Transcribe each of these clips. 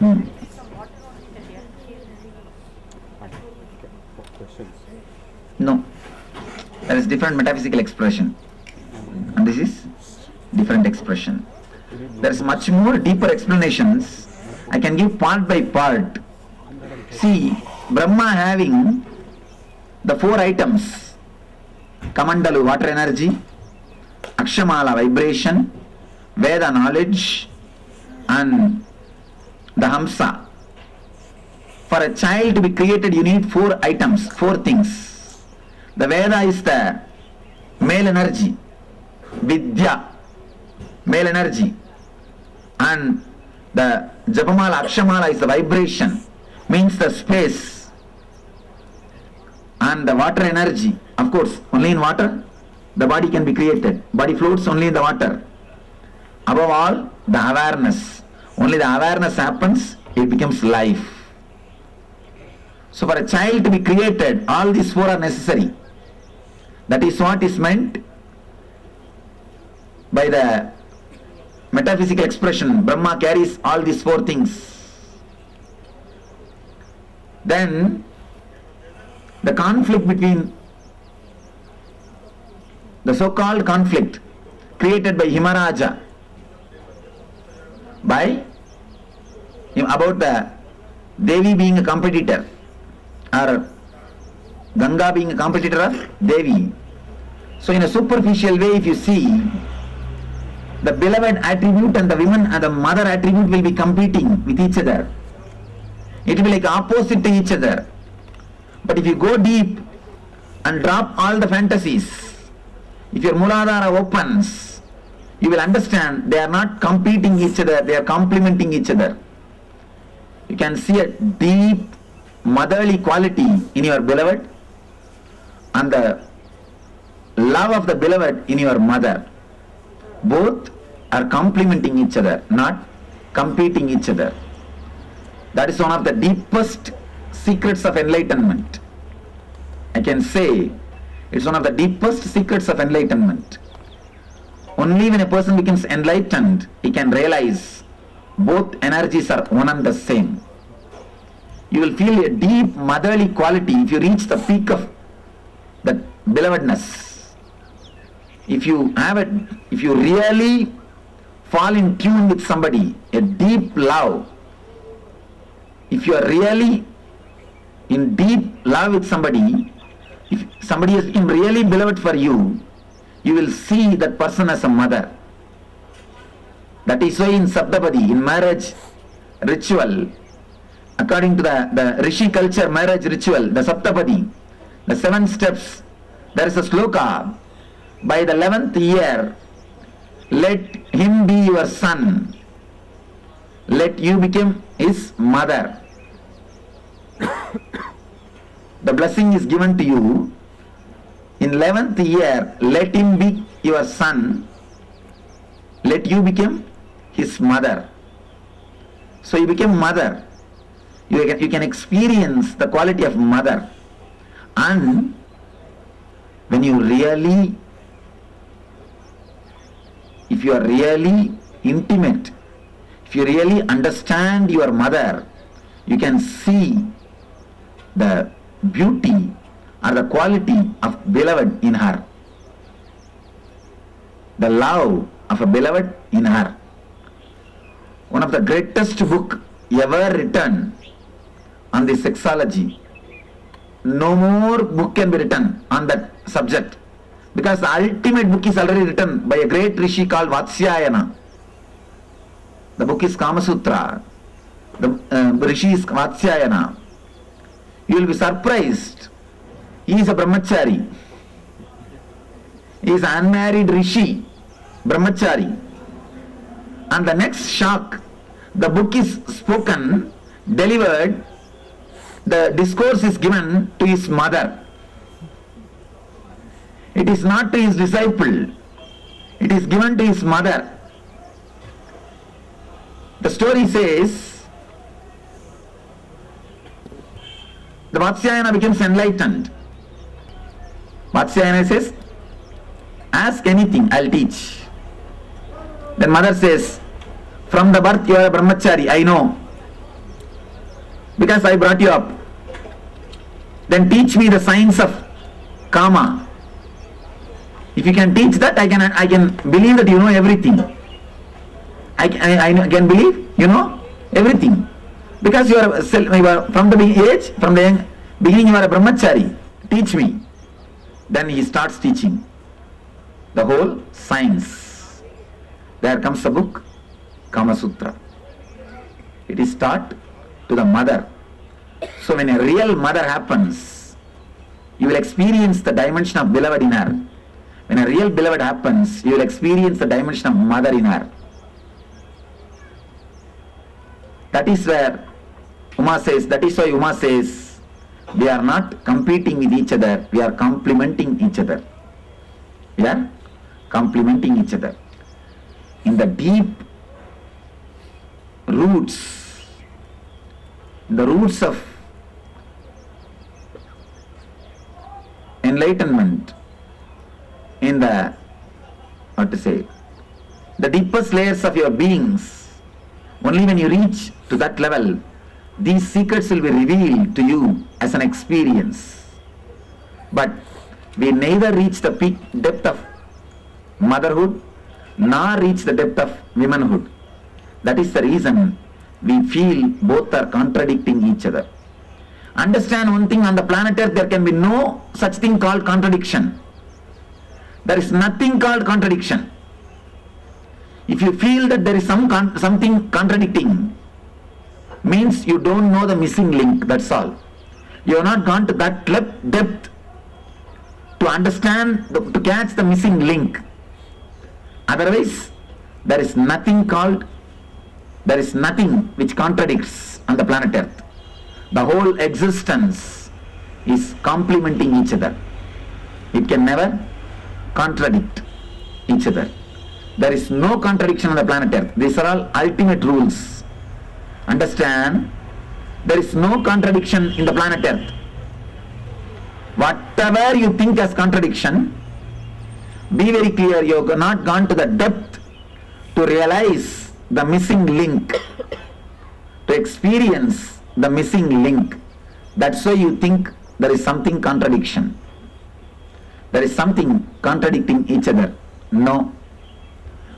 Hmm. No, there is different metaphysical expression, and this is different expression. There is much more deeper explanations. I can give part by part. See, Brahma having the four items: Kamandalu, water energy; Akshamala, vibration; Veda, knowledge; and the Hamsa. For a child to be created, you need four items, four things. The Veda is the male energy, Vidya, male energy, and the Japamala, Akshamala is the vibration, means the space, and the water energy. Of course, only in water the body can be created. Body floats only in the water. Above all, the awareness. Only the awareness happens, it becomes life. So for a child to be created, all these four are necessary. That is what is meant by the metaphysical expression. Brahma carries all these four things. Then the conflict between the so-called conflict created by Himaraja by about the Devi being a competitor, or Ganga being a competitor of Devi. So in a superficial way, if you see, the beloved attribute and the women and the mother attribute will be competing with each other. It will be like opposite to each other. But if you go deep and drop all the fantasies, if your Muladhara opens, you will understand they are not competing each other, they are complementing each other. You can see a deep motherly quality in your beloved and the love of the beloved in your mother. Both are complementing each other, not competing each other. That is one of the deepest secrets of enlightenment. I can say it's one of the deepest secrets of enlightenment. Only when a person becomes enlightened, he can realize both energies are one and the same. You will feel a deep motherly quality if you reach the peak of the belovedness. If you really fall in tune with somebody, a deep love, if you are really in deep love with somebody, if somebody has become really beloved for you, you will see that person as a mother. That is why in Saptapadi, in marriage ritual, according to the Rishi culture marriage ritual, the Saptapadi, the 7 steps, there is a sloka. By the 11th year, let him be your son. Let you become his mother. The blessing is given to you. In 11th year, let him be your son. Let you become his mother. So you become mother. You can experience the quality of mother. And when you really, if you are really intimate, if you really understand your mother, you can see the beauty or the quality of beloved in her. The love of a beloved in her. One of the greatest book ever written on the sexology. No more book can be written on that subject, because the ultimate book is already written by a great rishi called Vatsyayana. The book is Kama Sutra. The rishi is Vatsyayana. You will be surprised. He is a brahmachari. He is an unmarried rishi, brahmachari. And the next shock, the book is spoken, delivered, the discourse is given to his mother. It is not to his disciple. It is given to his mother. The story says, the Vatsyayana becomes enlightened. Vatsyayana says, ask anything, I'll teach. Then mother says, from the birth you are a brahmachari, I know. because I brought you up. Then teach me the science of karma. If you can teach that, I can believe that you know everything. I can believe you know everything. Because you are from the age, from the beginning you are a brahmachari. Teach me. Then he starts teaching the whole science. There comes the book, Kama Sutra. It is taught to the mother. So when a real mother happens, you will experience the dimension of beloved in her. When a real beloved happens, you will experience the dimension of mother in her. That is where Uma says, that is why Uma says, we are not competing with each other, we are complementing each other. We are complementing each other. In the deep roots, the roots of enlightenment, in the, the deepest layers of your beings, only when you reach to that level, these secrets will be revealed to you as an experience. But we neither reach the peak depth of motherhood nor reach the depth of womanhood. That is the reason we feel both are contradicting each other. Understand one thing, on the planet Earth there can be no such thing called contradiction. There is nothing called contradiction. If you feel that there is something contradicting, means you don't know the missing link, that's all. You have not gone to that depth to understand, to catch the missing link. Otherwise, there is nothing which contradicts on the planet Earth. The whole existence is complementing each other. It can never contradict each other. There is no contradiction on the planet Earth. These are all ultimate rules. Understand? There is no contradiction in the planet Earth. Whatever you think as contradiction, be very clear, you have not gone to the depth to realize the missing link, to experience the missing link. That's why you think there is something contradiction. There is something contradicting each other. No.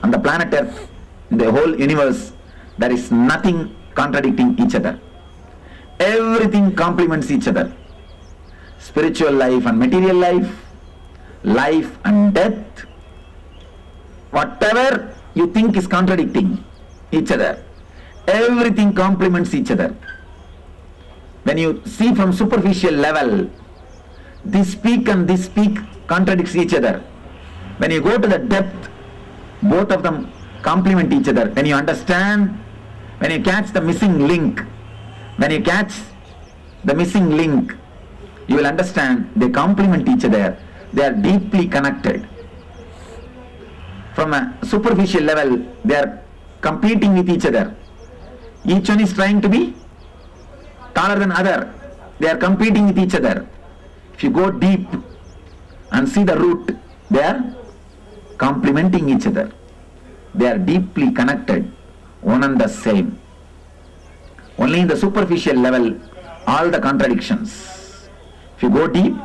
On the planet Earth, in the whole universe, there is nothing contradicting each other. Everything complements each other. Spiritual life and material life, life and death, whatever you think is contradicting each other, everything complements each other. When you see from superficial level, this peak and this peak contradicts each other. When you go to the depth, both of them complement each other. When you understand, when you catch the missing link, you will understand they complement each other. They are deeply connected. From a superficial level, they are competing with each other. Each one is trying to be taller than other. They are competing with each other. If you go deep and see the root, they are complementing each other. They are deeply connected, one and the same. Only in the superficial level, all the contradictions. If you go deep,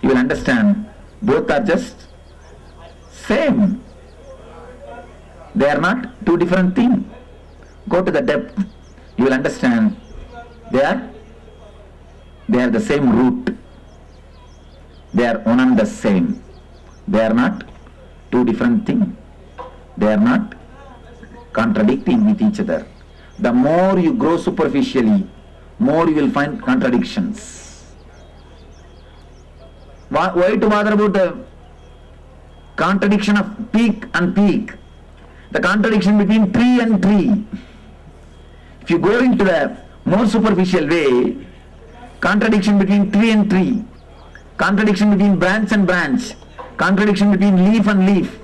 you will understand both are just same. They are not two different things. Go to the depth, you will understand they are the same root. They are one and the same. They are not two different things. They are not contradicting with each other. The more you grow superficially, more you will find contradictions. Why to bother about the contradiction of peak and peak? The contradiction between tree and tree. If you go into the more superficial way, contradiction between tree and tree, contradiction between branch and branch, contradiction between leaf and leaf.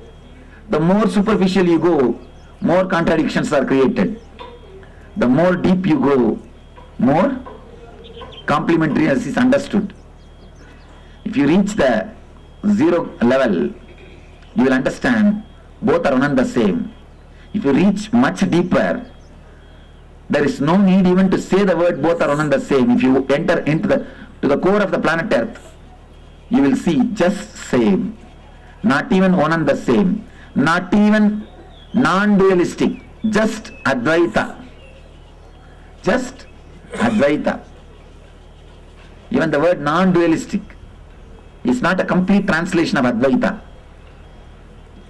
The more superficial you go, more contradictions are created. The more deep you go, more complementariness is understood. If you reach the zero level, you will understand both are one and the same. If you reach much deeper, There is no need even to say the word both are one and the same. If you enter into the core of the planet Earth, you will see just same. Not even one and the same. Not even non-dualistic. Just Advaita. Just Advaita. Even the word non-dualistic is not a complete translation of Advaita.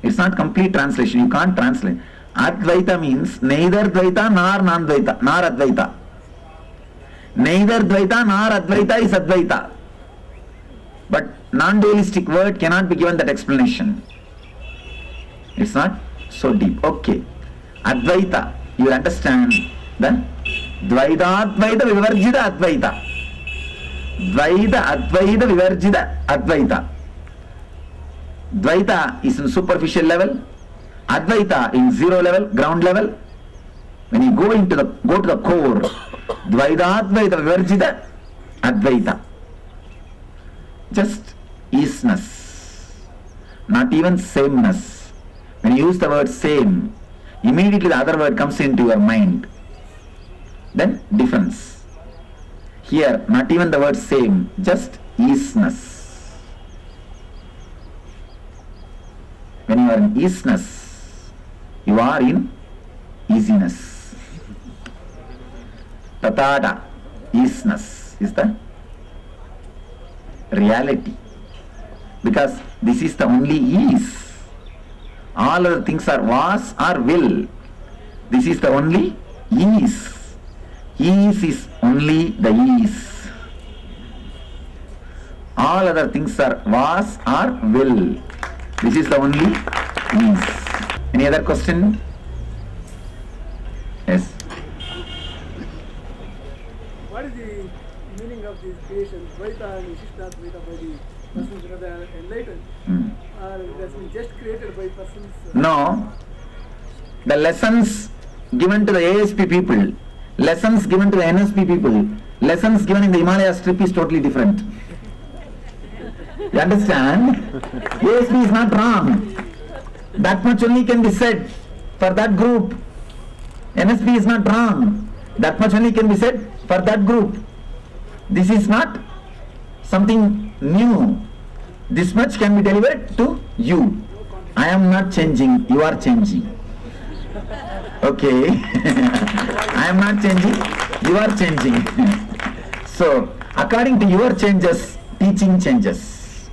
It's not complete translation. You can't translate. Advaita means neither Dvaita nor non-Dvaita, nor Advaita. Neither Dvaita nor Advaita is Advaita. But non-dualistic word cannot be given that explanation. It's not so deep. Okay. Advaita. You will understand the Dvaita Advaita Vivarjita Advaita. Dvaita Advaita Vivarjita Advaita. Dvaita is in superficial level. Advaita in zero level, ground level. When you go to the core, Dvaita Advaita Vivarjita Advaita. Just isness, not even sameness. When you use the word same, immediately the other word comes into your mind. Then difference. Here, not even the word same, just isness. When you are in isness, you are in easiness. Tathada, isness is the reality. Because this is the only ease. All other things are was or will. This is the only ease. Ease is only the ease. All other things are was or will. This is the only ease. Any other question? Yes. What is the meaning of these creations? Dvaita and Vishishta Dvaita by the persons that are enlightened? Or it has been just created by persons? No. The lessons given to the ASP people, lessons given to the NSP people, lessons given in the Himalaya strip is totally different. You understand? ASP is not wrong. That much only can be said for that group. NSP is not wrong. That much only can be said for that group. This is not something new. This much can be delivered to you. I am not changing, you are changing. Okay. I am not changing, you are changing. So, according to your changes, teaching changes.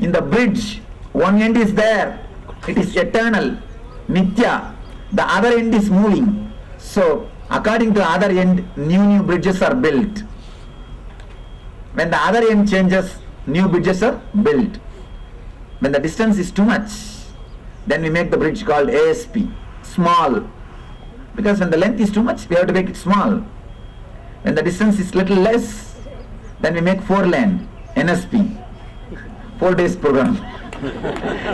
In the bridge, one end is there, it is eternal, Nitya. The other end is moving. So, according to the other end, new bridges are built. When the other end changes, new bridges are built. When the distance is too much, then we make the bridge called ASP, small. Because when the length is too much, we have to make it small. When the distance is little less, then we make 4-lane, NSP, 4 days program.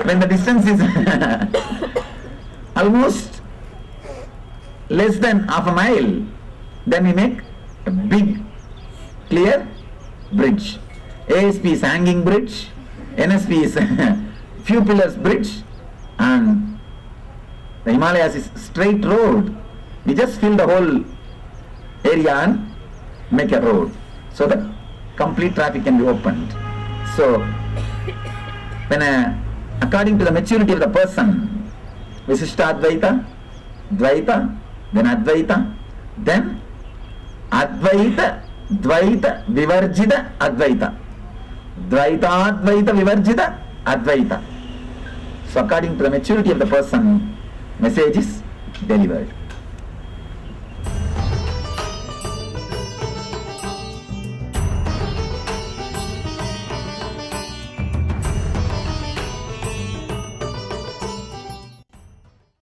When the distance is almost less than half a mile, then we make a big, clear bridge. ASP is hanging bridge, NSP is few pillars bridge, and the Himalayas is straight road. We just fill the whole area and make a road so that complete traffic can be opened. So, when according to the maturity of the person, Visishta Advaita, Dvaita, then Advaita, then Advaita, Dvaita, Vivarjita, Advaita. Dvaita, Advaita, Vivarjita, Advaita. So according to the maturity of the person, message is delivered.